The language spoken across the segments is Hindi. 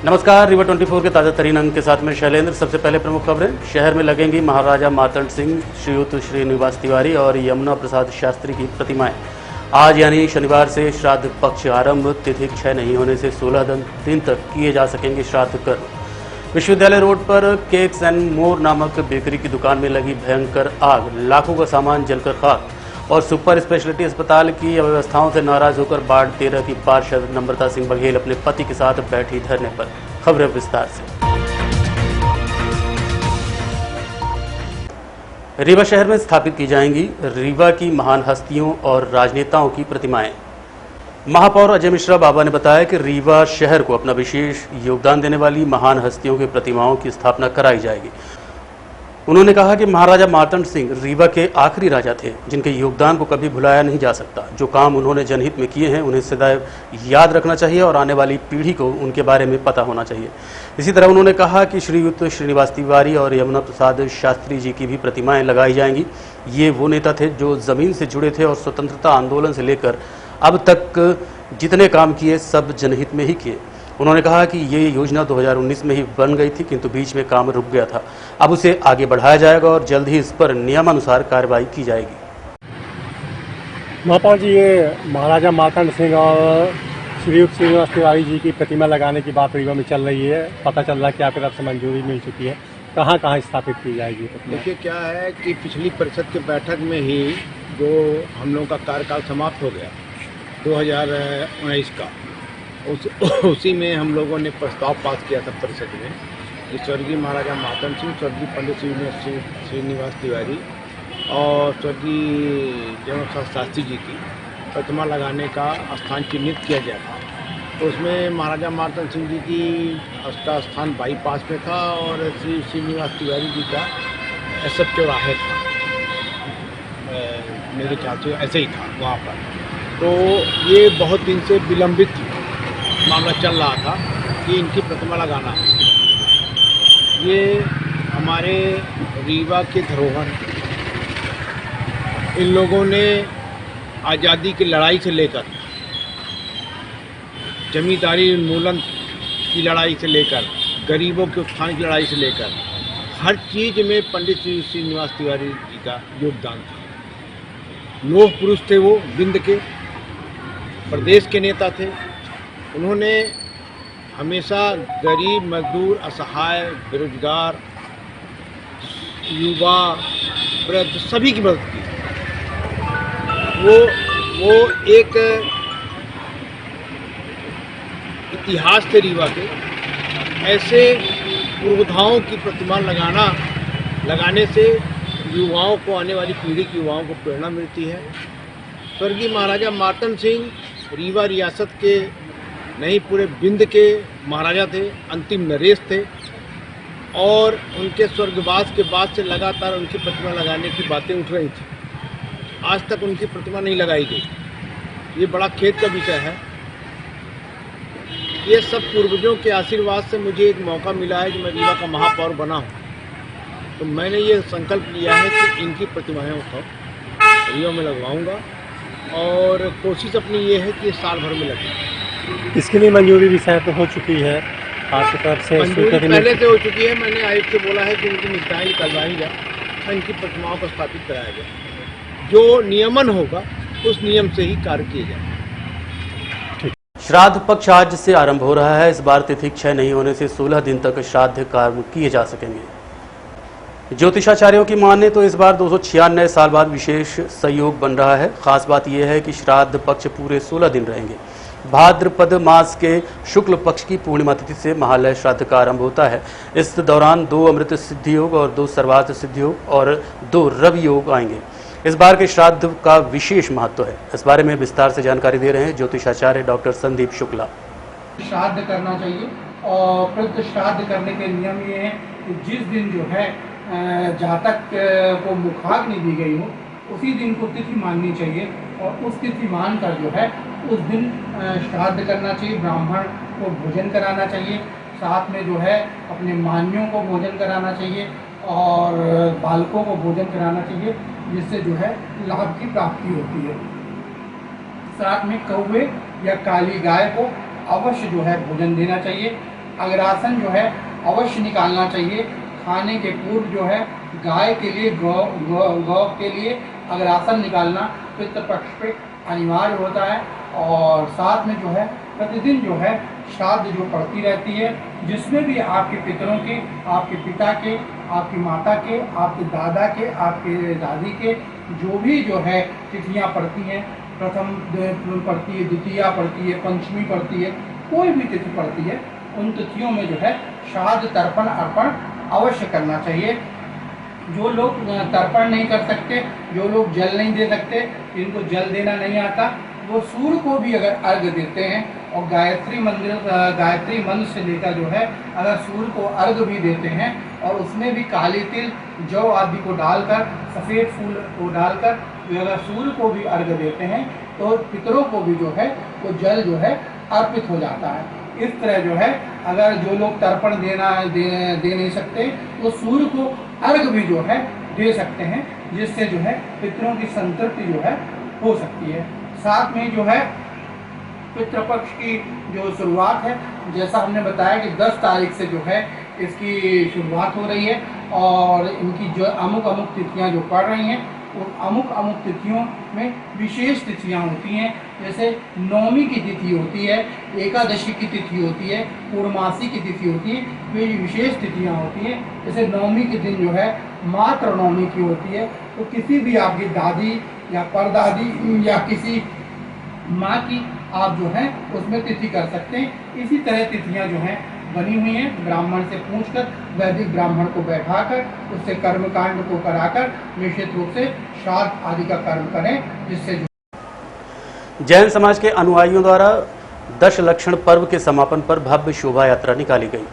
नमस्कार, रीवा 24 के ताज़ा तरीन अंक के साथ में शैलेंद्र। सबसे पहले प्रमुख खबरें। शहर में लगेंगी महाराजा मार्तंड सिंह, श्रीयुत श्रीनिवास तिवारी और यमुना प्रसाद शास्त्री की प्रतिमाएं। आज यानी शनिवार से श्राद्ध पक्ष आरंभ। तिथि क्षय नहीं होने से 16 दिन तक किए जा सकेंगे श्राद्ध कर्म। विश्वविद्यालय रोड पर केक्स एंड मोर नामक बेकरी की दुकान में लगी भयंकर आग, लाखों का सामान जलकर खाक। और सुपर स्पेशलिटी अस्पताल की अव्यवस्थाओं से नाराज होकर वार्ड 13 की पार्षद नम्रता सिंह बघेल अपने पति के साथ बैठी धरने पर। खबरें विस्तार से। रीवा शहर में स्थापित की जाएंगी रीवा की महान हस्तियों और राजनेताओं की प्रतिमाएं। महापौर अजय मिश्रा बाबा ने बताया कि रीवा शहर को अपना विशेष योगदान देने वाली महान हस्तियों की प्रतिमाओं की स्थापना कराई जाएगी। उन्होंने कहा कि महाराजा मार्तंड सिंह रीवा के आखिरी राजा थे, जिनके योगदान को कभी भुलाया नहीं जा सकता। जो काम उन्होंने जनहित में किए हैं उन्हें सदैव याद रखना चाहिए और आने वाली पीढ़ी को उनके बारे में पता होना चाहिए। इसी तरह उन्होंने कहा कि श्रीयुत श्रीनिवास तिवारी और यमुना प्रसाद शास्त्री जी की भी प्रतिमाएं लगाई जाएंगी। ये वो नेता थे जो ज़मीन से जुड़े थे और स्वतंत्रता आंदोलन से लेकर अब तक जितने काम किए सब जनहित में ही किए। उन्होंने कहा कि ये योजना 2019 में ही बन गई थी, किंतु बीच में काम रुक गया था। अब उसे आगे बढ़ाया जाएगा और जल्द ही इस पर नियमानुसार कार्रवाई की जाएगी। महापौर जी, ये महाराजा मार्तंड सिंह और श्रीयुत श्रीनिवास तिवारी जी की प्रतिमा लगाने की बात रीवा में चल रही है। पता चल रहा है कि आपकी तरफ से मंजूरी मिल चुकी है। कहाँ कहाँ स्थापित की जाएगी? देखिए, क्या है कि पिछली परिषद की बैठक में ही जो हम लोगों का कार्यकाल समाप्त हो गया 2019 का, उसी में हम लोगों ने प्रस्ताव पास किया था परिषद में कि स्वर्गीय महाराजा मार्तंड सिंह, स्वर्गीय पंडित श्रीनिवास तिवारी और स्वर्गीय यमुना शास्त्री जी की प्रतिमा लगाने का स्थान चिन्हित किया गया था। तो उसमें महाराजा मार्तंड सिंह जी का स्थान बाईपास में था और श्री श्रीनिवास तिवारी जी का SF चौराहे था। मेरे ख्याल से ऐसे ही था वहाँ पर। तो ये बहुत दिन से विलंबित मामला चल रहा था कि इनकी प्रतिमा लगाना है। ये हमारे रीवा के धरोहर, इन लोगों ने आज़ादी की लड़ाई से लेकर, जमींदारी उन्मूलन की लड़ाई से लेकर, गरीबों के उत्थान की लड़ाई से लेकर हर चीज़ में पंडित श्रीनिवास तिवारी जी का योगदान था। लौह पुरुष थे वो, बिंद के प्रदेश के नेता थे। उन्होंने हमेशा गरीब, मजदूर, असहाय, बेरोजगार, युवा, वृद्ध सभी की मदद की। वो एक इतिहास थे रीवा के। ऐसे पुरोधाओं की प्रतिमा लगाने से युवाओं को, आने वाली पीढ़ी की युवाओं को प्रेरणा मिलती है। स्वर्गीय महाराजा मार्तंड सिंह रीवा रियासत के नहीं, पूरे बिंद के महाराजा थे, अंतिम नरेश थे। और उनके स्वर्गवास के बाद से लगातार उनकी प्रतिमा लगाने की बातें उठ रही थी। आज तक उनकी प्रतिमा नहीं लगाई गई। ये बड़ा खेद का विषय है। ये सब पूर्वजों के आशीर्वाद से मुझे एक मौका मिला है कि मैं रीवा का महापौर बना हूँ। तो मैंने ये संकल्प लिया है कि इनकी प्रतिमाएं उठाओ, रीवा में लगवाऊँगा और कोशिश अपनी ये है कि साल भर में लगे। इसके लिए मंजूरी भी शायद हो चुकी है आपकी तरफ से? पहले से हो चुकी है। मैंने आयुक्त से बोला है कि उनकी निष्ठाएं निकलवाई जाए और इनकी प्रतिमाओं को स्थापित कराया जाए। जो नियमन होगा उस नियम से ही कार्य किए जाए। श्राद्ध पक्ष आज से आरंभ हो रहा है। इस बार तिथि क्षय नहीं होने से 16 दिन तक श्राद्ध कर्म किए जा सकेंगे। ज्योतिषाचार्यों की माने तो इस बार 296 साल बाद विशेष संयोग बन रहा है। खास बात यह है कि श्राद्ध पक्ष पूरे 16 दिन रहेंगे। भाद्रपद मास के शुक्ल पक्ष की पूर्णिमा तिथि से महालय श्राद्ध का आरंभ होता है। इस दौरान 2 अमृत सिद्धि योग और 2 सर्वार्थ सिद्धि योग और 2 रवि योग आएंगे। इस बार के श्राद्ध का विशेष महत्व है। इस बारे में विस्तार से जानकारी दे रहे हैं ज्योतिषाचार्य डॉक्टर संदीप शुक्ला। श्राद्ध करना चाहिए और प्रति श्राद्ध करने के नियम ये हैं कि जिस दिन जो है जहाँ तक वो मुखाग्नि दी गई हो उसी दिन को तिथि माननी चाहिए और उस तिथि मान कर जो है उस दिन श्राद्ध करना चाहिए। ब्राह्मण को भोजन कराना चाहिए, साथ में जो है अपने मान्यों को भोजन कराना चाहिए और बालकों को भोजन कराना चाहिए, जिससे जो है लाभ की प्राप्ति होती है। साथ में कौवे या काली गाय को अवश्य जो है भोजन देना चाहिए अग्रासन जो है अवश्य निकालना चाहिए। खाने के पूर्व जो है गाय के लिए गौ के लिए अग्रासन निकालना पितृपक्ष पे अनिवार्य होता है। और साथ में जो है प्रतिदिन जो है श्राद्ध जो पड़ती रहती है, जिसमें भी आपके पितरों के, आपके पिता के, आपकी माता के, आपके दादा के, आपके दादी के जो भी जो है तिथियां पड़ती हैं, प्रथम पड़ती है, द्वितीया पड़ती है, पंचमी पड़ती है, कोई भी तिथि पड़ती है, उन तिथियों में जो है श्राद्ध तर्पण अर्पण अवश्य करना चाहिए। जो लोग तर्पण नहीं कर सकते, जो लोग जल नहीं दे सकते, जिनको जल देना नहीं आता, वो सूर्य को भी अगर अर्घ देते हैं और गायत्री मंत्र से लेकर जो है अगर सूर्य को अर्घ भी देते हैं और उसमें भी काली तिल जौ आदि को डालकर, सफ़ेद फूल को डालकर अगर सूर्य को भी अर्घ देते हैं तो पितरों को भी जो है वो जल जो है अर्पित हो जाता है। इस तरह जो है अगर जो लोग तर्पण दे नहीं सकते तो सूर्य को अर्घ भी जो है दे सकते हैं, जिससे जो है पितरों की संतृप्ति जो है हो सकती है। साथ में जो है पितृपक्ष की जो शुरुआत है, जैसा हमने बताया कि 10 तारीख से जो है इसकी शुरुआत हो रही है और इनकी जो अमुक तिथियां जो पड़ रही हैं, उन अमुक तिथियों में विशेष तिथियां होती हैं। जैसे नवमी की तिथि होती है, एकादशी की तिथि होती है, पूर्णमासी की तिथि होती है, वे विशेष तिथियां होती हैं। जैसे नवमी के दिन जो है मात्र नवमी की होती है, तो किसी भी आपकी दादी या परदादी या किसी माँ की आप जो है उसमें तिथि कर सकते हैं। इसी तरह तिथियां जो हैं बनी हुई हैं, ब्राह्मण से पूछकर, वैदिक ब्राह्मण को बैठाकर उससे कर्मकांड को कराकर निश्चित रूप से श्राद्ध आदि का कर्म करें, जिससे जैन समाज के अनुयायियों द्वारा दशलक्षण पर्व के समापन पर भव्य शोभा यात्रा निकाली गई।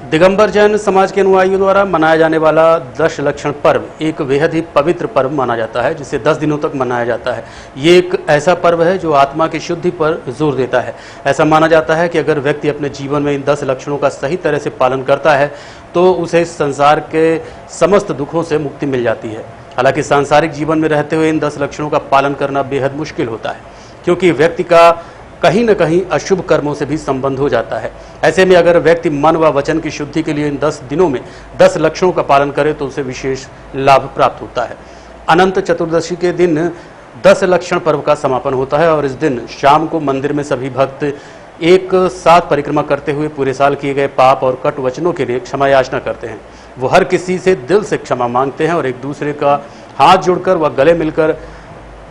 दिगंबर जैन समाज के अनुयायियों द्वारा मनाया जाने वाला दशलक्षण पर्व एक बेहद ही पवित्र पर्व माना जाता है, जिसे 10 दिनों तक मनाया जाता है। ये एक ऐसा पर्व है जो आत्मा की शुद्धि पर जोर देता है। ऐसा माना जाता है कि अगर व्यक्ति अपने जीवन में इन 10 लक्षणों का सही तरह से पालन करता है तो उसे इस संसार के समस्त दुखों से मुक्ति मिल जाती है। हालांकि सांसारिक जीवन में रहते हुए इन 10 लक्षणों का पालन करना बेहद मुश्किल होता है, क्योंकि व्यक्ति का कहीं न कहीं अशुभ कर्मों से भी संबंध हो जाता है। ऐसे में अगर व्यक्ति मन व वचन की शुद्धि के लिए इन 10 दिनों में 10 लक्षणों का पालन करे तो उसे विशेष लाभ प्राप्त होता है। अनंत चतुर्दशी के दिन 10 लक्षण पर्व का समापन होता है और इस दिन शाम को मंदिर में सभी भक्त एक साथ परिक्रमा करते हुए पूरे साल किए गए पाप और कटु वचनों के लिए क्षमा याचना करते हैं। वो हर किसी से दिल से क्षमा मांगते हैं और एक दूसरे का हाथ जोड़कर व गले मिलकर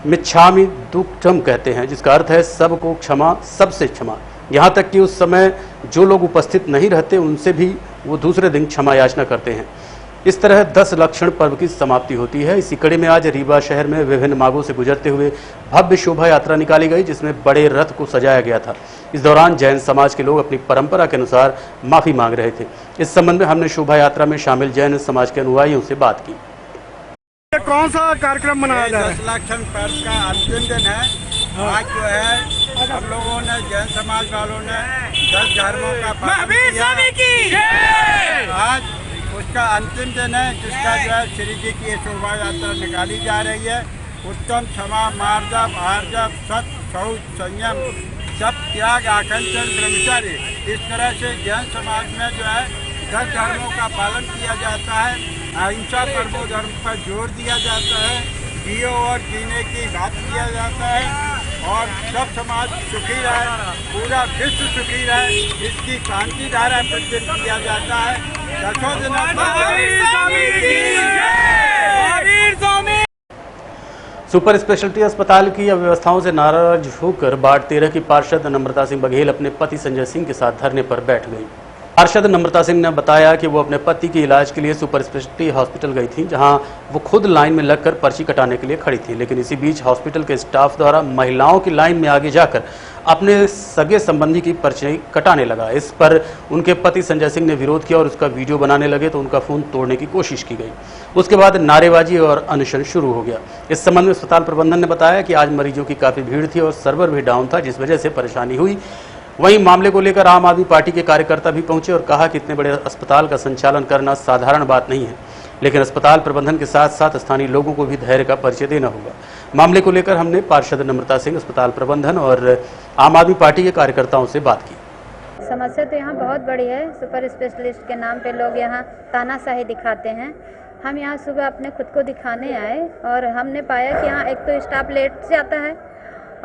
मिच्छामि दुक्खम कहते हैं, जिसका अर्थ है सबको क्षमा, सबसे क्षमा। यहाँ तक कि उस समय जो लोग उपस्थित नहीं रहते उनसे भी वो दूसरे दिन क्षमा याचना करते हैं। इस तरह 10 लक्षण पर्व की समाप्ति होती है। इसी कड़ी में आज रीवा शहर में विभिन्न मार्गों से गुजरते हुए भव्य शोभा यात्रा निकाली गई, जिसमें बड़े रथ को सजाया गया था। इस दौरान जैन समाज के लोग अपनी परंपरा के अनुसार माफी मांग रहे थे। इस संबंध में हमने शोभा यात्रा में शामिल जैन समाज के अनुयायियों से बात की। कौन सा कार्यक्रम मनाया जा रहा है? 10 लक्षण पर्व का अंतिम दिन है। आज जो है हम लोगों ने जैन समाज वालों ने 10 धर्मों का पालन किया। आज उसका अंतिम दिन है, जिसका जो है श्री जी की शोभा यात्रा निकाली जा रही है। उत्तम, क्षमा, मार्जव, आर्जव, सत्य, शौच, संयम, सब त्याग, आकंचन, ब्रह्मचर्य, इस तरह से जैन समाज में जो है 10 धर्मों का पालन किया जाता है। अहिंसा परमो धर्म पर जोर दिया जाता है। जियो और जीने की बात किया जाता है और सब समाज सुखी रहे, पूरा विश्व सुखी रहे, इसकी शांति धारा प्रज्वलित किया जाता है। दसों दिनों सुपर स्पेशलिटी अस्पताल की अव्यवस्थाओं से नाराज होकर वार्ड 13 की पार्षद नम्रता सिंह बघेल अपने पति संजय सिंह के साथ धरने पर बैठ गई। पार्षद नम्रता सिंह ने बताया कि वो अपने पति के इलाज के लिए सुपर स्पेशलिटी हॉस्पिटल गई थी, जहां वो खुद लाइन में लगकर पर्ची कटाने के लिए खड़ी थी। लेकिन इसी बीच हॉस्पिटल के स्टाफ द्वारा महिलाओं की लाइन में आगे जाकर अपने सगे संबंधी की पर्ची कटाने लगा। इस पर उनके पति संजय सिंह ने विरोध किया और उसका वीडियो बनाने लगे तो उनका फोन तोड़ने की कोशिश की गई। उसके बाद नारेबाजी और अनशन शुरू हो गया। इस संबंध में अस्पताल प्रबंधन ने बताया कि आज मरीजों की काफी भीड़ थी और सर्वर भी डाउन था, जिस वजह से परेशानी हुई। वहीं मामले को लेकर आम आदमी पार्टी के कार्यकर्ता भी पहुंचे और कहा कि इतने बड़े अस्पताल का संचालन करना साधारण बात नहीं है, लेकिन अस्पताल प्रबंधन के साथ साथ स्थानीय लोगों को भी धैर्य का परिचय देना होगा। मामले को लेकर हमने पार्षद नम्रता सिंह, अस्पताल प्रबंधन और आम आदमी पार्टी के कार्यकर्ताओं से बात की। समस्या तो यहाँ बहुत बड़ी है। सुपर स्पेशलिस्ट के नाम पे लोग यहाँ तानाशाही दिखाते हैं। हम यहाँ सुबह अपने खुद को दिखाने आए और हमने पाया कि यहाँ एक तो स्टाफ लेट से आता है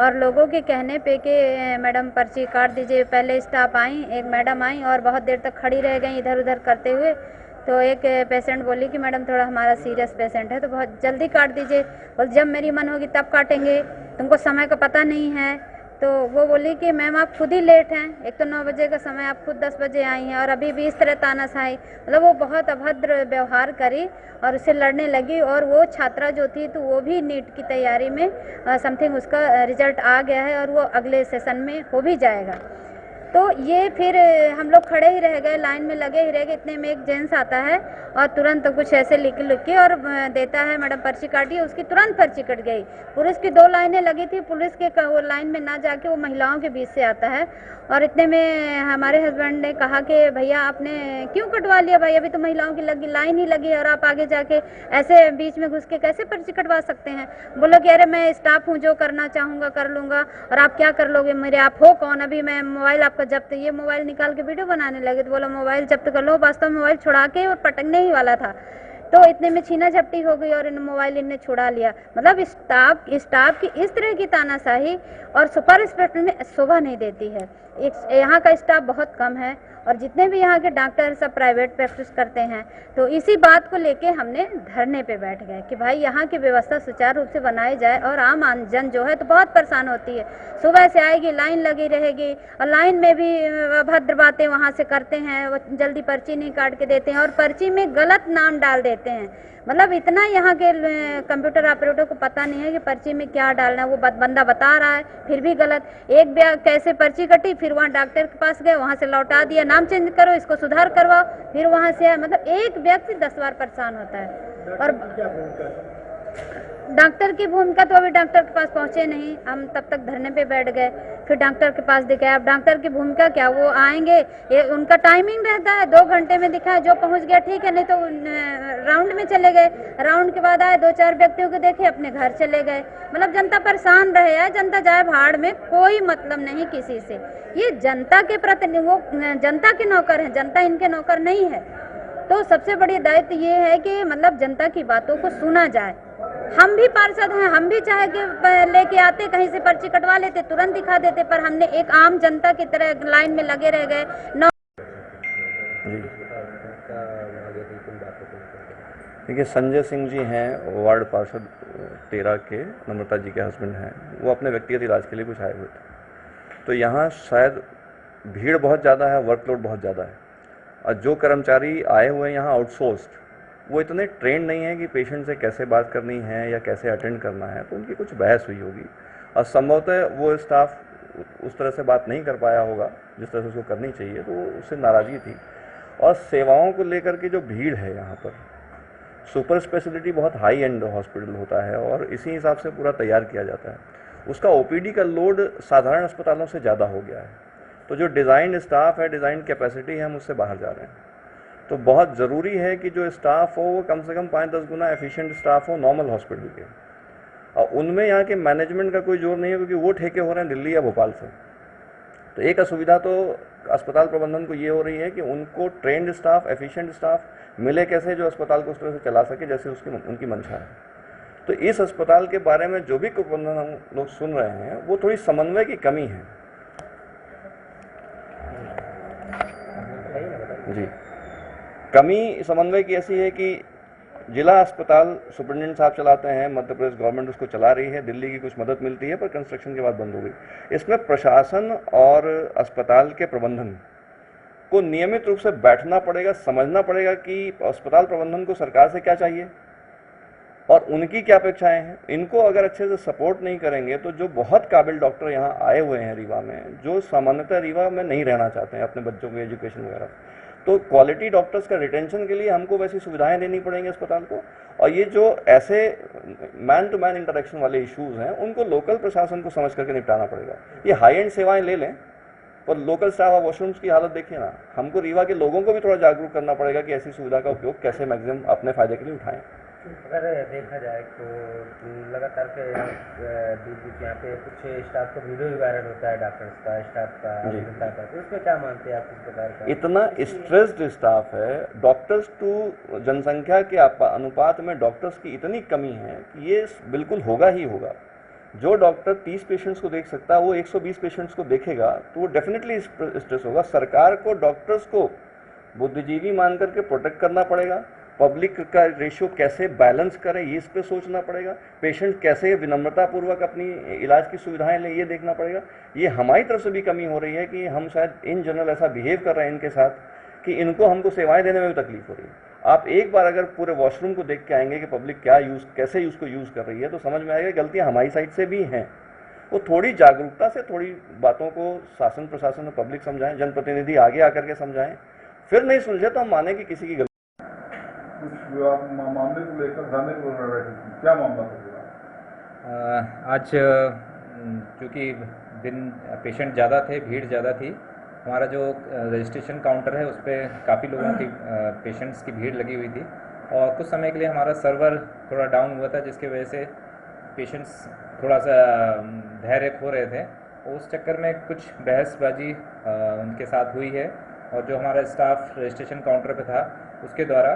और लोगों के कहने पे कि मैडम पर्ची काट दीजिए। पहले स्टाफ आई, एक मैडम आई और बहुत देर तक खड़ी रह गई इधर उधर करते हुए। तो एक पेशेंट बोली कि मैडम थोड़ा हमारा सीरियस पेशेंट है तो बहुत जल्दी काट दीजिए। बोल जब मेरी मन होगी तब काटेंगे, तुमको समय का पता नहीं है। तो वो बोली कि मैम आप खुद ही लेट हैं, एक तो 9 बजे का समय, आप खुद 10 बजे आई हैं और अभी भी इस तरह तानाशाही। मतलब वो बहुत अभद्र व्यवहार करी और उससे लड़ने लगी। और वो छात्रा जो थी तो वो भी नीट की तैयारी में समथिंग उसका रिजल्ट आ गया है और वो अगले सेशन में हो भी जाएगा। तो ये फिर हम लोग खड़े ही रह गए, लाइन में लगे ही रह गए। इतने में एक जेंट्स आता है और तुरंत कुछ ऐसे लिख के और देता है, मैडम पर्ची काटिए। उसकी तुरंत पर्ची कट गई। पुलिस की 2 लाइनें लगी थी, पुलिस के वो लाइन में ना जाके वो महिलाओं के बीच से आता है। और इतने में हमारे हस्बैंड ने कहा कि भैया आपने क्यों कटवा लिया भाई, अभी तो महिलाओं की लगी लाइन ही लगी है और आप आगे जाके ऐसे बीच में घुस के कैसे पर्ची कटवा सकते हैं। बोलो कि अरे मैं स्टाफ हूँ, जो करना चाहूँगा कर लूँगा और आप क्या कर लोगे, मेरे आप हो कौन, अभी मैं मोबाइल आपका जब्त। ये मोबाइल निकाल के वीडियो बनाने लगे तो बोला मोबाइल जब्त कर लो। वास्तव में मोबाइल छुड़ा के और पटकने ही वाला था। तो इतने में छीना झपटी हो गई और इन मोबाइल इनने छुड़ा लिया। मतलब स्टाफ की इस तरह की तानाशाही और सुपर स्पेशलिस्ट में शोभा नहीं देती है। यहाँ का स्टाफ बहुत कम है और जितने भी यहाँ के डॉक्टर सब प्राइवेट प्रैक्टिस करते हैं। तो इसी बात को लेके हमने धरने पे बैठ गए कि भाई यहाँ की व्यवस्था सुचारू रूप से बनाई जाए। और आम जन जो है तो बहुत परेशान होती है, सुबह से आएगी लाइन लगी रहेगी और लाइन में भी अभद्र बातें वहाँ से करते हैं, वो जल्दी पर्ची नहीं काट के देते हैं और पर्ची में गलत नाम डाल देते हैं। मतलब इतना यहाँ के कंप्यूटर ऑपरेटर को पता नहीं है कि पर्ची में क्या डालना है। वो बंदा बता रहा है फिर भी गलत। एक कैसे पर्ची कटी, फिर वहाँ डॉक्टर के पास गए, वहाँ से लौटा दिया, नाम चेंज करो, इसको सुधार करवाओ, फिर वहाँ से आए। मतलब एक व्यक्ति 10 बार परेशान होता है। और डॉक्टर की भूमिका तो अभी डॉक्टर के पास पहुँचे नहीं, हम तब तक धरने पे बैठ गए। फिर डॉक्टर के पास दिखाया। अब डॉक्टर की भूमिका क्या, वो आएंगे, ये उनका टाइमिंग रहता है, 2 घंटे में दिखाया, जो पहुंच गया ठीक है, नहीं तो राउंड में चले गए। राउंड के बाद आए, 2-4 व्यक्तियों को देखे, अपने घर चले गए। मतलब जनता परेशान रहे है, जनता जाए भाड़ में, कोई मतलब नहीं किसी से। ये जनता के प्रति, वो जनता के नौकर हैं, जनता इनके नौकर नहीं है। तो सबसे बड़ी दायित्व ये है कि मतलब जनता की बातों को सुना जाए। हम भी पार्षद हैं, हम भी चाहे कि लेके आते, कहीं से पर्ची कटवा लेते, तुरंत दिखा देते, पर हमने एक आम जनता की तरह लाइन में लगे रह गए। देखिए, संजय सिंह जी हैं, वार्ड पार्षद 13 के, नम्रता जी के हस्बैंड हैं। वो अपने व्यक्तिगत इलाज के लिए कुछ आए हुए थे। तो यहाँ शायद भीड़ बहुत ज़्यादा है, वर्कलोड बहुत ज़्यादा है और जो कर्मचारी आए हुए हैं यहाँ आउटसोर्स्ड, वो इतने ट्रेंड नहीं है कि पेशेंट से कैसे बात करनी है या कैसे अटेंड करना है। तो उनकी कुछ बहस हुई होगी और संभवतः वो स्टाफ उस तरह से बात नहीं कर पाया होगा जिस तरह से उसको करनी चाहिए, तो उससे नाराज़गी थी। और सेवाओं को लेकर के जो भीड़ है यहाँ पर, सुपर स्पेशलिटी बहुत हाई एंड हॉस्पिटल होता है और इसी हिसाब से पूरा तैयार किया जाता है। उसका ओपीडी का लोड साधारण अस्पतालों से ज़्यादा हो गया है। तो जो डिज़ाइन स्टाफ है, डिज़ाइन कैपेसिटी है, हम उससे बाहर जा रहे हैं। तो बहुत ज़रूरी है कि जो स्टाफ हो वो कम से कम 5-10 गुना एफिशिएंट स्टाफ हो नॉर्मल हॉस्पिटल के। और उनमें यहाँ के मैनेजमेंट का कोई जोर नहीं है, क्योंकि वो ठेके हो रहे हैं दिल्ली या भोपाल से। तो एक असुविधा तो अस्पताल प्रबंधन को ये हो रही है कि उनको ट्रेंड स्टाफ, एफिशिएंट स्टाफ मिले कैसे, जो अस्पताल को उस तरह से चला सके जैसे उनकी मंशा है। तो इस अस्पताल के बारे में जो भी प्रबंधन हम लोग सुन रहे हैं, वो थोड़ी समन्वय की कमी है जी। कमी समन्वय की ऐसी है कि जिला अस्पताल सुप्रिंटेंडेंट साहब चलाते हैं, मध्य प्रदेश गवर्नमेंट उसको चला रही है, दिल्ली की कुछ मदद मिलती है, पर कंस्ट्रक्शन के बाद बंद हो गई। इसमें प्रशासन और अस्पताल के प्रबंधन को नियमित रूप से बैठना पड़ेगा, समझना पड़ेगा कि अस्पताल प्रबंधन को सरकार से क्या चाहिए और उनकी क्या अपेक्षाएं हैं। इनको अगर अच्छे से सपोर्ट नहीं करेंगे तो जो बहुत काबिल डॉक्टर यहाँ आए हुए हैं रीवा में, जो सामान्यतः रीवा में नहीं रहना चाहते हैं अपने बच्चों को एजुकेशन वगैरह, तो क्वालिटी डॉक्टर्स का रिटेंशन के लिए हमको वैसी सुविधाएं देनी पड़ेंगी अस्पताल को। और ये जो ऐसे मैन टू मैन इंटरेक्शन वाले इश्यूज हैं, उनको लोकल प्रशासन को समझ करके निपटाना पड़ेगा। ये हाई एंड सेवाएं ले लें, और लोकल स्टाफ वॉशरूम्स की हालत देखिए ना। हमको रीवा के लोगों को भी थोड़ा जागरूक करना पड़ेगा कि ऐसी सुविधा का उपयोग कैसे मैक्सिमम अपने फायदे के लिए उठाएं। अगर देखा जाए तो लगातार के बीच यहाँ पे कुछ स्टाफ को वीडियो भी वायरल होता है, डॉक्टर्स का, स्टाफ का, अभियंता का, तो उसमें क्या मानते हैं आप इस प्रकार का? इतना स्ट्रेस्ड स्टाफ है, डॉक्टर्स टू जनसंख्या के अनुपात में डॉक्टर्स की इतनी कमी है कि ये बिल्कुल होगा ही होगा। जो डॉक्टर 30 पेशेंट्स को देख सकता है वो 120 पेशेंट्स को देखेगा तो वो डेफिनेटली स्ट्रेस होगा। सरकार को डॉक्टर्स को बुद्धिजीवी मान करके प्रोटेक्ट करना पड़ेगा, पब्लिक का रेशियो कैसे बैलेंस करें ये इस पर सोचना पड़ेगा, पेशेंट कैसे विनम्रतापूर्वक अपनी इलाज की सुविधाएं लें ये देखना पड़ेगा। ये हमारी तरफ से भी कमी हो रही है कि हम शायद इन जनरल ऐसा बिहेव कर रहे हैं इनके साथ कि इनको हमको सेवाएं देने में भी तकलीफ हो रही है। आप एक बार अगर पूरे वॉशरूम को देख के आएंगे कि पब्लिक क्या कैसे उसको यूज़ कर रही है तो समझ में आएगा गलतियाँ हमारी साइड से भी हैं। वो थोड़ी जागरूकता से थोड़ी बातों को शासन प्रशासन और पब्लिक समझाएं, जनप्रतिनिधि आगे आकर के समझाएं, फिर नहीं सुलझे तो हम माने कि किसी की गलती। कुछ मामले को लेकर थाने को क्या मामला था? आज चूँकि दिन पेशेंट ज़्यादा थे, भीड़ ज़्यादा थी, हमारा जो रजिस्ट्रेशन काउंटर है उस पर काफ़ी लोगों की पेशेंट्स की भीड़ लगी हुई थी और कुछ समय के लिए हमारा सर्वर थोड़ा डाउन हुआ था जिसकी वजह से पेशेंट्स थोड़ा सा धैर्य खो रहे थे। उस चक्कर में कुछ बहसबाजी उनके साथ हुई है और जो हमारा स्टाफ रजिस्ट्रेशन काउंटर पे था उसके द्वारा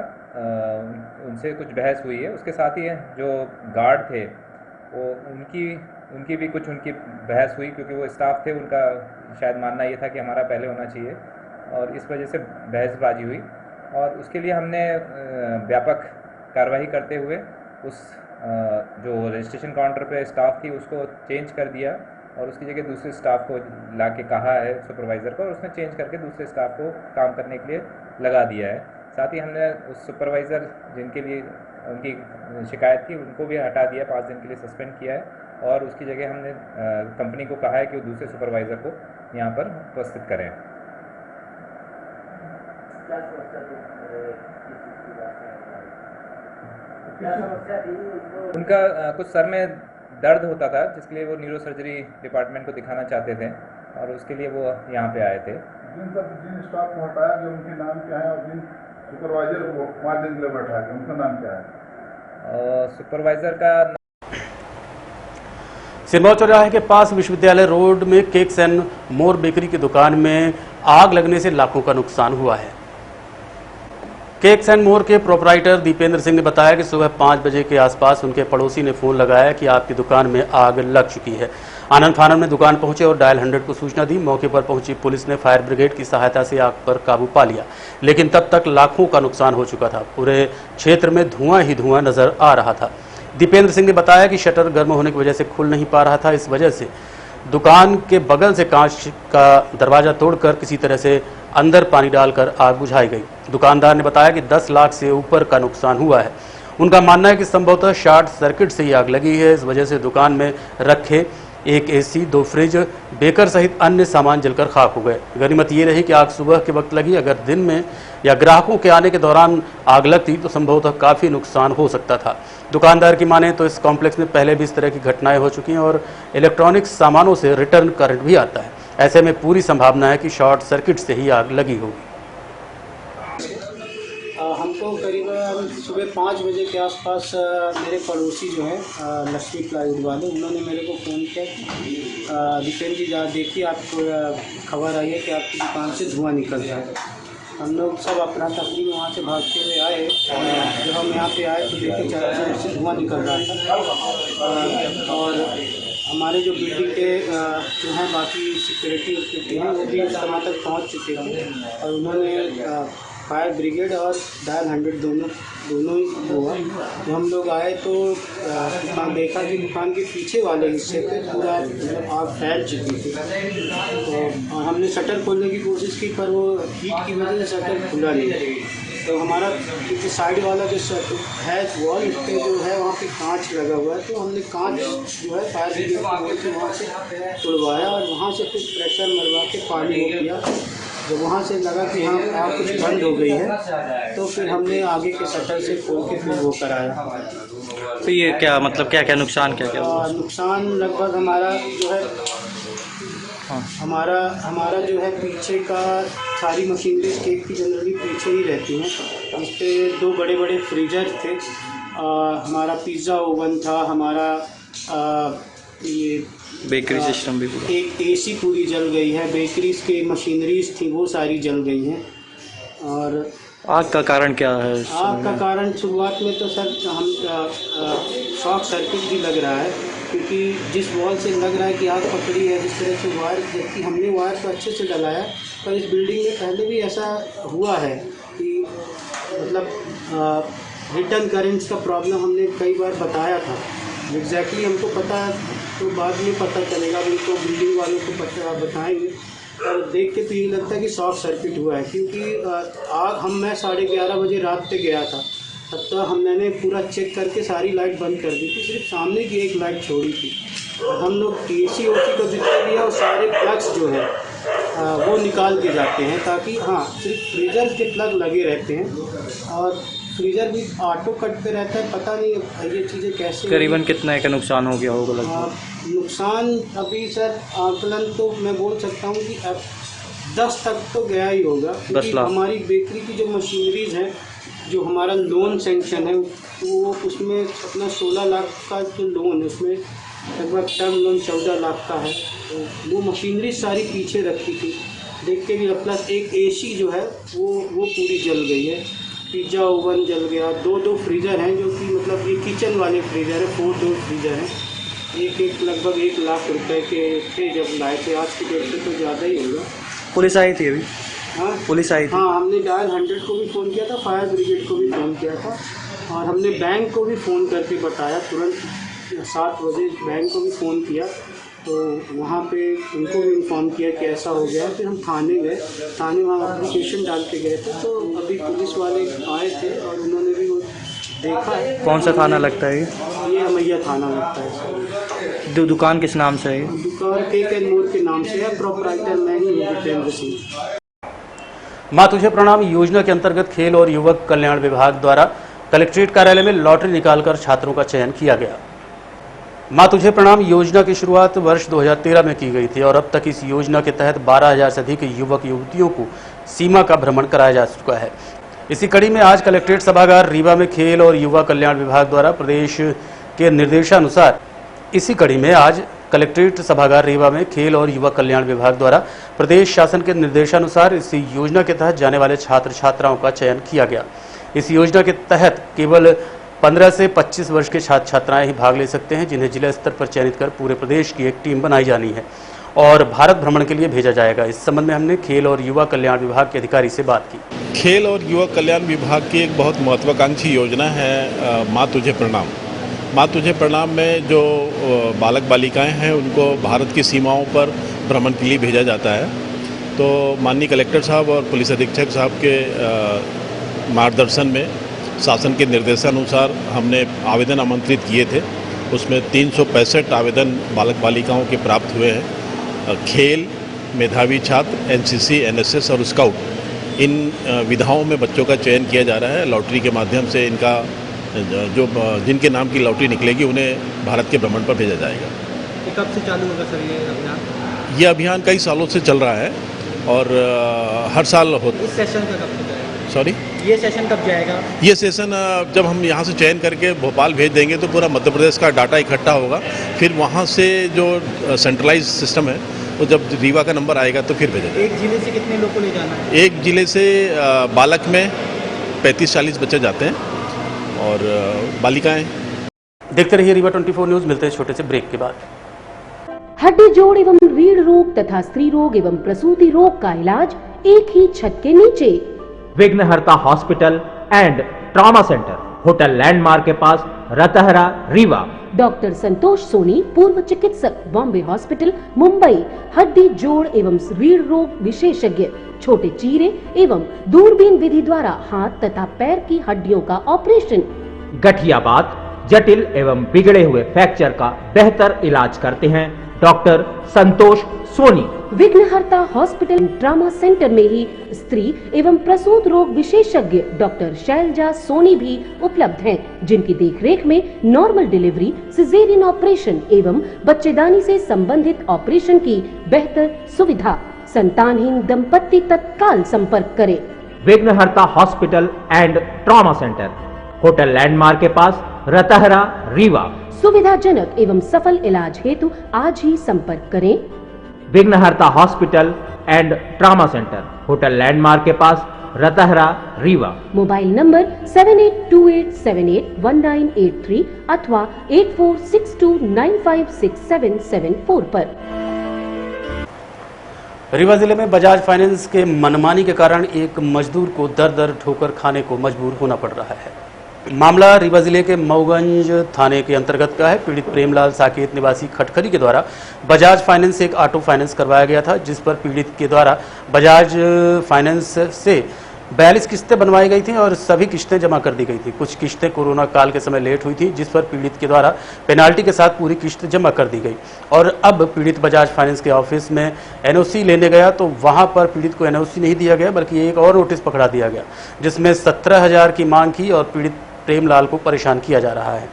उनसे कुछ बहस हुई है। उसके साथ ही जो गार्ड थे वो उनकी भी कुछ बहस हुई क्योंकि वो स्टाफ थे, उनका शायद मानना ये था कि हमारा पहले होना चाहिए और इस वजह से बहसबाजी हुई और उसके लिए हमने व्यापक कार्रवाई करते हुए उस जो रजिस्ट्रेशन काउंटर पे स्टाफ थी उसको चेंज कर दिया और उसकी जगह दूसरे स्टाफ को ला के कहा है सुपरवाइज़र को और उसने चेंज करके दूसरे स्टाफ को काम करने के लिए लगा दिया है। साथ ही हमने उस सुपरवाइज़र जिनके लिए उनकी शिकायत थी उनको भी हटा दिया, 5 दिन के लिए सस्पेंड किया है और उसकी जगह हमने कंपनी को कहा है कि वो दूसरे सुपरवाइज़र को यहाँ पर उपस्थित करें। उनका कुछ सर में दर्द होता था जिसके लिए वो न्यूरो सर्जरी डिपार्टमेंट को दिखाना चाहते थे और उसके लिए वो यहाँ पे आए थे। जिन स्टाफ को हटाया गया उनके नाम क्या है और जिन सुपरवाइजर को 5 दिन के लिए बैठाया गया उनका नाम क्या है? सुपरवाइज़र का सिरमौर चौराहे के पास विश्वविद्यालय रोड में केक्स एंड मोर बेकरी की दुकान में आग लगने से लाखों का नुकसान हुआ है। केक्स एंड मोर के प्रोपराइटर दीपेंद्र सिंह ने बताया कि सुबह 5 बजे के आसपास उनके पड़ोसी ने फोन लगाया कि आपकी दुकान में आग लग चुकी है। आनंद फानन में दुकान पहुंचे और डायल 100 को सूचना दी। मौके पर पहुंची पुलिस ने फायर ब्रिगेड की सहायता से आग पर काबू पा लिया, लेकिन तब तक लाखों का नुकसान हो चुका था। पूरे क्षेत्र में धुआं ही धुआं नजर आ रहा था। दीपेंद्र सिंह ने बताया कि शटर गर्म होने की वजह से खुल नहीं पा रहा था, इस वजह से दुकान के बगल से कांच का दरवाजा तोड़कर किसी तरह से अंदर पानी डालकर आग बुझाई गई। दुकानदार ने बताया कि 10 लाख से ऊपर का नुकसान हुआ है। उनका मानना है कि संभवतः शॉर्ट सर्किट से ही आग लगी है, इस वजह से दुकान में रखे एक एसी, 2 फ्रिज, बेकर सहित अन्य सामान जलकर खाक हो गए। गनीमत ये रही कि आग सुबह के वक्त लगी। अगर दिन में या ग्राहकों के आने के दौरान आग लगती तो संभवतः काफ़ी नुकसान हो सकता था। दुकानदार की माने तो इस कॉम्प्लेक्स में पहले भी इस तरह की घटनाएं हो चुकी हैं और इलेक्ट्रॉनिक्स सामानों से रिटर्न करंट भी आता है। ऐसे में पूरी संभावना है कि शॉर्ट सर्किट से ही आग लगी होगी। हमको करीबन सुबह 5 बजे के आसपास मेरे पड़ोसी जो हैं लक्ष्मी प्लाईवुड वाले, उन्होंने मेरे को फ़ोन किया, दीपेंद्र जी देखिए आपको खबर आई है कि आपकी दुकान से धुआं निकल रहा है। हम लोग सब अपना तफरी में वहाँ से भागते हुए आए। जब हम यहाँ पे आए तो देखे चारों तरफ से धुआं निकल रहा था और हमारे जो बिल्डिंग के जो हैं बाकी सिक्योरिटी उसके हैं वो भी उस समय तक पहुँच चुके थे और उन्होंने फायर ब्रिगेड और डायल 100 दोनों ही हुआ। जब हम लोग आए तो देखा कि दुकान के पीछे वाले हिस्से पे पूरा आग फैल चुकी थी। तो हमने शटर खोलने की कोशिश की पर वो हीट की वजह से शटर खुला नहीं। तो हमारा क्योंकि साइड वाला जो है वॉल उस पर जो है वहाँ पे कांच लगा हुआ है, तो हमने कांच जो है फायर ब्रिगेड से वहाँ से तोड़वाया और वहाँ से फिर प्रेशर मरवा के पानी हो गया। जब वहाँ से लगा कि हाँ आग कुछ बंद हो गई है तो फिर हमने आगे के शटर से खोल के फिर वो कराया। तो ये क्या मतलब क्या नुकसान क्या नुकसान लगभग हमारा जो है हमारा जो है पीछे का सारी मशीनरी केक की जनरली पीछे ही रहती हैं। इस पर 2 बड़े फ्रीजर थे हमारा पिज़्ज़ा ओवन था, हमारा ये बेकरी सिस्टम भी पूरा, एक एसी पूरी जल गई है, बेकरीज के मशीनरीज थी वो सारी जल गई हैं। और आग का कारण क्या है? आग का कारण शुरुआत में तो सर हम शॉर्ट सर्किट भी लग रहा है, क्योंकि जिस वॉल से लग रहा है कि आग पकड़ी है, जिस तरह से वायर, जबकि हमने वायर को अच्छे से डलाया, पर इस बिल्डिंग में पहले भी ऐसा हुआ है कि मतलब रिटर्न करेंट्स का प्रॉब्लम हमने कई बार बताया था। एग्जैक्टली हमको पता तो बाद में पता चलेगा, उनको बिल्डिंग वालों को पता बताएंगे। और देख के तो ये लगता है कि शॉर्ट सर्किट हुआ है, क्योंकि आग मैं 11:30 बजे रात पे गया था, तब तक हमने पूरा चेक करके सारी लाइट बंद कर दी थी, सिर्फ सामने की एक लाइट छोड़ी थी। हम लोग एसी को जितने भी है और सारे प्लग्स जो है वो निकाल के जाते हैं, ताकि हाँ सिर्फ फ्रीजर के प्लग लगे रहते हैं और फ्रीजर भी ऑटो कट पे रहता है। पता नहीं ये चीज़ें कैसे, करीबन कितना का नुकसान हो गया होगा लगभग? नुकसान अभी सर आकलन तो मैं बोल सकता हूँ कि अब 10 तक तो गया ही होगा, क्योंकि हमारी बेकरी की जो मशीनरीज हैं, जो हमारा लोन सेंक्शन है वो उसमें अपना 16 लाख का जो लोन है उसमें लगभग टर्म लोन 14 लाख का है, तो वो मशीनरी सारी पीछे रखी थी। देख के भी प्लस एक एसी जो है वो पूरी जल गई है, पिज़्ज़ा ओवन जल गया, 2 फ्रीज़र हैं जो कि मतलब ये किचन वाले फ्रीज़र है, 4 डोर फ्रीज़र हैं, एक लगभग 1 लाख रुपए के थे जब लाए थे, आज की डेट से तो ज़्यादा ही होगा। पुलिस आई थी अभी? हाँ पुलिस आई थी? हाँ, हमने डायल 100 को भी फ़ोन किया था, फायर ब्रिगेड को भी फ़ोन किया था, और हमने बैंक को भी फ़ोन करके बताया तुरंत 7 बजे बैंक को भी फ़ोन किया, तो वहाँ पे उनको भी इन्फॉर्म किया कि ऐसा हो गया। फिर हम थाने गए, थाने वहाँ एप्लीकेशन डाल के गए थे, तो अभी पुलिस वाले आए थे और उन्होंने भी वो देखा है। कौन सा थाना लगता है ये अमैया थाना लगता है। दुकान किस नाम से है? दुकान केक एंड मोर के नाम से है, प्रोपराइटर मैं ही हूँ, जितेंद्र सिंह। माँ तुझे प्रणाम योजना के अंतर्गत खेल और युवक कल्याण विभाग द्वारा कलेक्ट्रेट कार्यालय में लॉटरी निकालकर छात्रों का चयन किया गया। माँ तुझे प्रणाम योजना की शुरुआत वर्ष 2013 में की गई थी और अब तक इस योजना के तहत 12,000 से अधिक युवक युवतियों को सीमा का भ्रमण कराया जा चुका है। इसी कड़ी में आज कलेक्ट्रेट सभागार रीवा में खेल और युवा कल्याण विभाग द्वारा प्रदेश के निर्देशानुसार कलेक्ट्रेट सभागार रीवा में खेल और युवा कल्याण विभाग द्वारा प्रदेश शासन के निर्देशानुसार इस योजना के तहत जाने वाले छात्र छात्राओं का चयन किया गया। इस योजना के तहत केवल 15 से 25 वर्ष के छात्र छात्राएं ही भाग ले सकते हैं, जिन्हें जिला स्तर पर चयनित कर पूरे प्रदेश की एक टीम बनाई जानी है और भारत भ्रमण के लिए भेजा जाएगा। इस संबंध में हमने खेल और युवा कल्याण विभाग के अधिकारी से बात की। खेल और युवा कल्याण विभाग की एक बहुत महत्वाकांक्षी योजना है माँ तुझे प्रणाम। माँ तुझे प्रणाम में जो बालक बालिकाएं हैं उनको भारत की सीमाओं पर भ्रमण के लिए भेजा जाता है। तो माननीय कलेक्टर साहब और पुलिस अधीक्षक साहब के मार्गदर्शन में शासन के निर्देशानुसार हमने आवेदन आमंत्रित किए थे। उसमें 365 आवेदन बालक बालिकाओं के प्राप्त हुए हैं। खेल, मेधावी छात्र, एनसीसी, एनएसएस और स्काउट, इन विधाओं में बच्चों का चयन किया जा रहा है। लॉटरी के माध्यम से इनका जो जिनके नाम की लॉटरी निकलेगी उन्हें भारत के भ्रमण पर भेजा जाएगा। ये कब से चालू होगा सर ये अभियान? ये अभियान कई सालों से चल रहा है और हर साल होता है। इस सेशन का कब जाएगा? सॉरी, ये सेशन कब जाएगा? ये सेशन जब हम यहाँ से चयन करके भोपाल भेज देंगे तो पूरा मध्य प्रदेश का डाटा इकट्ठा होगा। फिर वहाँ से जो सेंट्रलाइज सिस्टम है वो जब रीवा का नंबर आएगा तो फिर भेजा जाएगा। एक जिले से कितने लोग को ले जाना है? एक जिले से बालक में 35-40 बच्चे जाते हैं और बालिकाएं। देखते रहिए रीवा 24 न्यूज। मिलते हैं छोटे से ब्रेक के बाद। हड्डी जोड़ एवं रीढ़ रोग तथा स्त्री रोग एवं प्रसूति रोग का इलाज एक ही छत के नीचे। विघ्नहर्ता hospital and trauma centre, hotel landmark के पास, रतहरा, रीवा। डॉक्टर संतोष सोनी, पूर्व चिकित्सक, बॉम्बे हॉस्पिटल, मुंबई। हड्डी जोड़ एवं रीढ़ रोग विशेषज्ञ, छोटे चीरे एवं दूरबीन विधि द्वारा हाथ तथा पैर की हड्डियों का ऑपरेशन। गठियाबात, जटिल एवं बिगड़े हुए फ्रैक्चर का बेहतर इलाज करते हैं डॉक्टर संतोष सोनी। विघ्नहर्ता हॉस्पिटल ट्रॉमा सेंटर में ही स्त्री एवं प्रसूत रोग विशेषज्ञ डॉक्टर शैलजा सोनी भी उपलब्ध हैं, जिनकी देखरेख में नॉर्मल डिलीवरी, सिजेरियन ऑपरेशन एवं बच्चेदानी से संबंधित ऑपरेशन की बेहतर सुविधा। संतानहीन दंपत्ति तत्काल संपर्क करें। विघ्नहर्ता hospital and trauma centre, hotel landmark के पास, रतहरा, रीवा। सुविधाजनक एवं सफल इलाज हेतु आज ही संपर्क करें विघ्नहर्ता hospital and trauma centre, hotel landmark के पास, रतहरा, रीवा। मोबाइल नंबर 7828781983 अथवा 8462956774 पर। रीवा जिले में बजाज फाइनेंस के मनमानी के कारण एक मजदूर को दर दर ठोकर खाने को मजबूर होना पड़ रहा है। मामला रीवा जिले के मऊगंज थाने के अंतर्गत का है। पीड़ित प्रेमलाल साकेत निवासी खटखरी के द्वारा बजाज फाइनेंस से एक ऑटो फाइनेंस करवाया गया था, जिस पर पीड़ित के द्वारा बजाज फाइनेंस से 42 किस्तें बनवाई गई थी और सभी किस्तें जमा कर दी गई थी। कुछ किस्तें कोरोना काल के समय लेट हुई थी, जिस पर पीड़ित के द्वारा पेनाल्टी के साथ पूरी किस्त जमा कर दी गई। और अब पीड़ित बजाज फाइनेंस के ऑफिस में एनओसी लेने गया तो वहां पर पीड़ित को एनओसी नहीं दिया गया, बल्कि एक और नोटिस पकड़ा दिया गया, जिसमें 17,000 की मांग की और पीड़ित प्रेमलाल को परेशान किया जा रहा है।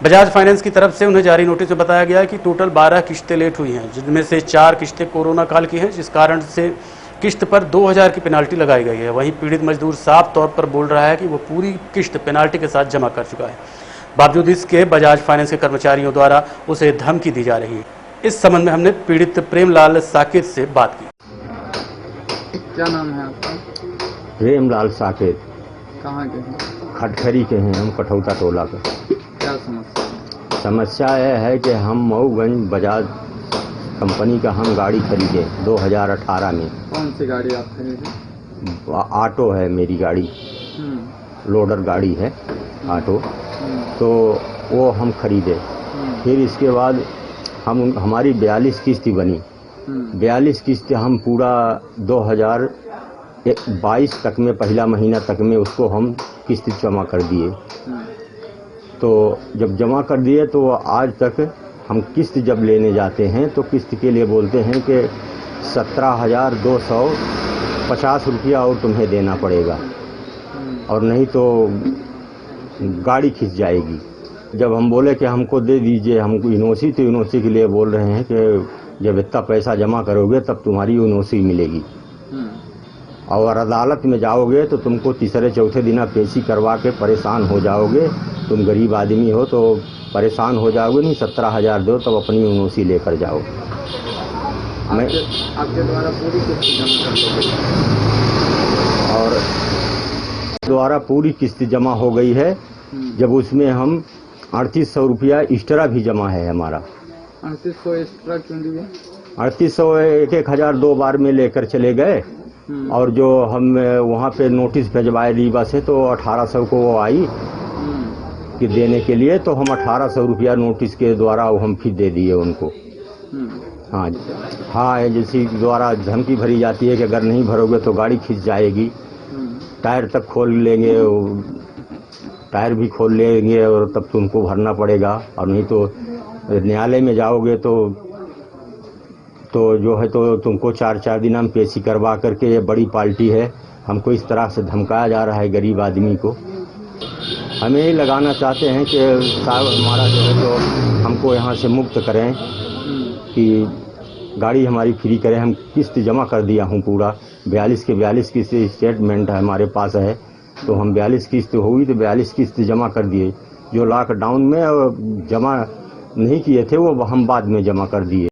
बजाज फाइनेंस की तरफ से उन्हें जारी नोटिस में बताया गया कि टोटल 12 किस्तें लेट हुई हैं, जिनमें से 4 किस्तें कोरोना काल की हैं, जिस कारण से किस्त पर 2,000 की पेनाल्टी लगाई गई है। वहीं पीड़ित मजदूर साफ तौर पर बोल रहा है कि वो पूरी किस्त पेनाल्टी के साथ जमा कर चुका है। बावजूद इसके बजाज फाइनेंस के कर्मचारियों द्वारा उसे धमकी दी जा रही है। इस संबंध में हमने पीड़ित प्रेमलाल साकेत से बात की। क्या नाम है आपका? प्रेमलाल साकेत। कहाँ के हैं? खटखरी के हैं हम, कठौता टोला के। क्या समस्या? समस्या यह है कि हम मऊगंज बजाज कंपनी का हम गाड़ी खरीदे 2018 में। कौन सी गाड़ी आप खरीदे? ऑटो है मेरी गाड़ी, लोडर गाड़ी है ऑटो। तो वो हम खरीदे। फिर इसके बाद हमारी 42 किस्त बनी। 42 किस्त हम पूरा 2022 तक में, पहला महीना तक में उसको हम किस्त जमा कर दिए। तो जब जमा कर दिए तो आज तक हम किस्त जब लेने जाते हैं तो किस्त के लिए बोलते हैं कि 17,250 रुपया और तुम्हें देना पड़ेगा, और नहीं तो गाड़ी खिंच जाएगी। जब हम बोले कि हमको दे दीजिए हमको इनोसी, तो इनोसी के लिए बोल रहे हैं कि जब इतना पैसा जमा करोगे तब तुम्हारी इनोसी मिलेगी, और अदालत में जाओगे तो तुमको तीसरे चौथे दिन पेशी करवा के परेशान हो जाओगे। तुम गरीब आदमी हो तो परेशान हो जाओगे, नहीं 17,000 दो तब अपनी एनओसी लेकर जाओ। मैं आपके द्वारा पूरी किस्त जमा कर दोगे? और द्वारा पूरी किस्त जमा हो गई है। जब उसमें हम 3800 रुपया एक्स्ट्रा भी जमा है हमारा। 3800 एक्स्ट्रा क्यों दिए? 3800 1,000 2 बार में लेकर चले गए, और जो हम वहाँ पे नोटिस भिजवाए रीवा से तो 1800 को वो आई कि देने के लिए, तो हम 1800 रुपया नोटिस के द्वारा हम फिर दे दिए उनको। हाँ, एजेंसी द्वारा धमकी भरी जाती है कि अगर नहीं भरोगे तो गाड़ी खिंच जाएगी, टायर तक खोल लेंगे, टायर भी खोल लेंगे और तब तुमको भरना पड़ेगा, और नहीं तो न्यायालय में जाओगे तो जो है तो तुमको 4 दिन हम पेशी करवा करके, ये बड़ी पार्टी है, हमको इस तरह से धमकाया जा रहा है गरीब आदमी को। हमें यही लगाना चाहते हैं कि साहब हमारा जो है तो हमको यहाँ से मुक्त करें, कि गाड़ी हमारी फ्री करें। हम किस्त जमा कर दिया हूँ पूरा 42 के 42 किस्त स्टेटमेंट हमारे पास है, तो हम 42 किस्त हुई तो 42 किस्त जमा कर दिए। जो लॉकडाउन में जमा नहीं किए थे वो हम बाद में जमा कर दिए।